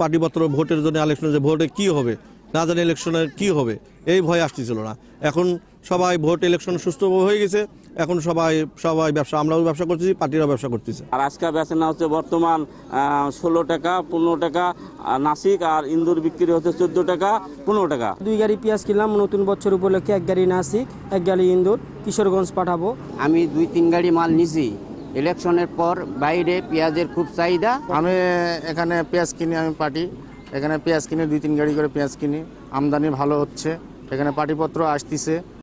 পার্টিপত্র ভোটের জন্য ইলেকশনে যে ভোটে কি হবে না জানি ইলেকশনের কি হবে এই ভয় আসতেছিল না। এখন সবাই ভোট ইলেকশন সুস্থ হয়ে গেছে, এখন সবাই সবাই ব্যবসা, আমরাও ব্যবসা করতেছি, পার্টিরাও ব্যবসা করতেছে। আর আজকে বেচা হচ্ছে বর্তমান 16 টাকা 15 টাকা নাসিক, আর ইন্দুর বিক্রি হচ্ছে 14 টাকা 15 টাকা। 2 গাড়ি পেঁয়াজ কিনলাম নতুন বছর উপলক্ষে, 1 গাড়ি নাসিক, 1 গাড়ি ইন্দুর, কিশোরগঞ্জ পাঠাবো। আমি 2-3 গাড়ি মাল নিছি। ইলেকশনের পর বাইরে পেঁয়াজের খুব চাহিদা। আমি এখানে পেঁয়াজ কিনি, আমি পার্টি এখানে পেঁয়াজ কিনে 2-3 গাড়ি করে পেঁয়াজ কিনি, আমদানি ভালো হচ্ছে, এখানে পাটিপত্র আসতেছে,